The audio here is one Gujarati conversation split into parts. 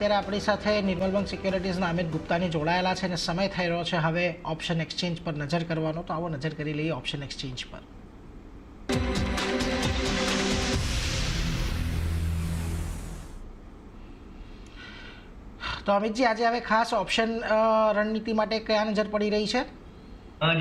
અત્યારે આપણી સાથે નિર્મલ બેંક સિક્યોરિટીઝના અમિત ગુપ્તાની જોડાયેલા છે અને સમય થઈ રહ્યો છે હવે ઓપ્શન એક્સચેન્જ પર નજર કરવાનો. તો આવો નજર કરી લઈએ ઓપ્શન એક્સચેન્જ પર. તો અમિતજી, આજે હવે ખાસ ઓપ્શન રણનીતિ માટે કયા નજર પડી રહી છે?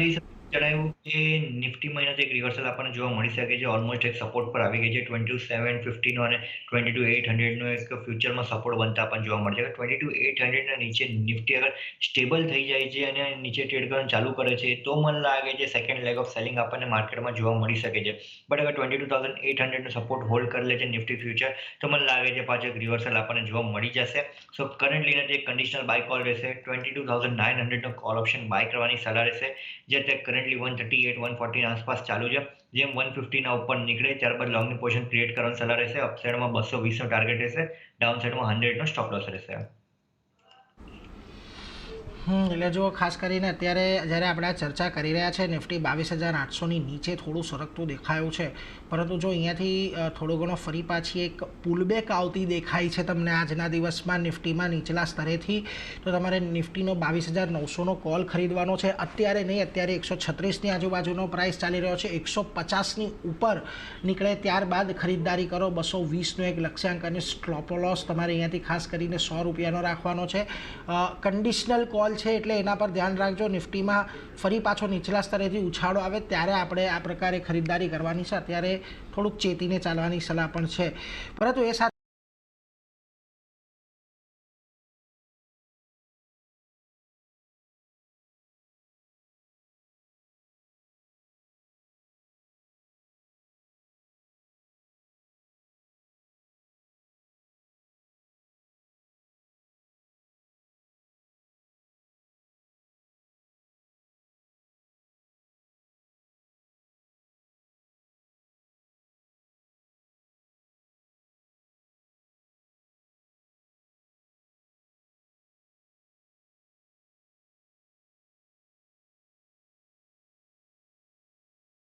જી સર, જણાવ્યું કે નિફ્ટીમાં એના એક રિવર્સલ આપણને જોવા મળી શકે છે. ઓલમોસ્ટ એક સપોર્ટ પર આવી ગઈ છે. 22,750 નો અને 22,800 નો એક ફ્યુચરમાં સપોર્ટ બનતા આપણને જોવા મળશે. 22,800 ના નીચે નિફ્ટી અગર સ્ટેબલ થઈ જાય છે અને નીચે ટ્રેડ કરવાનું ચાલુ કરે છે તો મને લાગે છે સેકન્ડ લેગ ઓફ સેલિંગ આપણને માર્કેટમાં જોવા મળી શકે છે. બટ અગર 22,800 નો સપોર્ટ હોલ્ડ કરી લે છે નિફ્ટી ફ્યુચર તો મને લાગે છે પાછું એક રિવર્સલ આપણને જોવા મળી જશે. સો કરન્ટલી જે કન્ડિશનલ બાય કોલ રહેશે 22,900 નો કોલ ઓપ્શન બાય કરવાની સલાહ રહેશે. જે અત્યારે કરન્ટલી 138 140 ના આસપાસ ચાલુ છે. જેમ 150 ના ઉપર નીકળે ત્યારબાદ લોંગની પોઝિશન ક્રિએટ કરવાની સલાહ રહેશે. અપસાઇડમાં 220 નો ટાર્ગેટ રહેશે, ડાઉનસાઇડમાં 100 નો સ્ટોપ લોસ રહેશે. એટલે જો ખાસ કરીને અત્યારે જ્યારે આપણે આ ચર્ચા કરી રહ્યા છે નિફ્ટી 22,800ની નીચે થોડું સરકતું દેખાયું છે, પરંતુ જો અહીંયાથી થોડો ઘણો ફરી પાછી એક પુલબેક આવતી દેખાય છે તમને આજના દિવસમાં નિફ્ટીમાં નીચલા સ્તરેથી, તો તમારે નિફ્ટીનો 22,900નો કોલ ખરીદવાનો છે. અત્યારે નહીં, અત્યારે 136ની આજુબાજુનો પ્રાઇસ ચાલી રહ્યો છે. 150ની ઉપર નીકળે ત્યારબાદ ખરીદદારી કરો. 220નો એક લક્ષ્યાંક અને સ્ટોપ લોસ તમારે અહીંયાથી ખાસ કરીને 100 રૂપિયાનો રાખવાનો છે. કન્ડિશનલ કોલ છે એટલે એના પર ધ્યાન રાખજો. નિફ્ટીમાં ફરી પાછો નીચલા સ્તરેથી ઉછાળો આવે ત્યારે આપણે આ પ્રકારે ખરીદદારી કરવાની છે. અત્યારે થોડુંક ચેતીને ચાલવાની સલાહ પણ છે, પરંતુ એ સાથે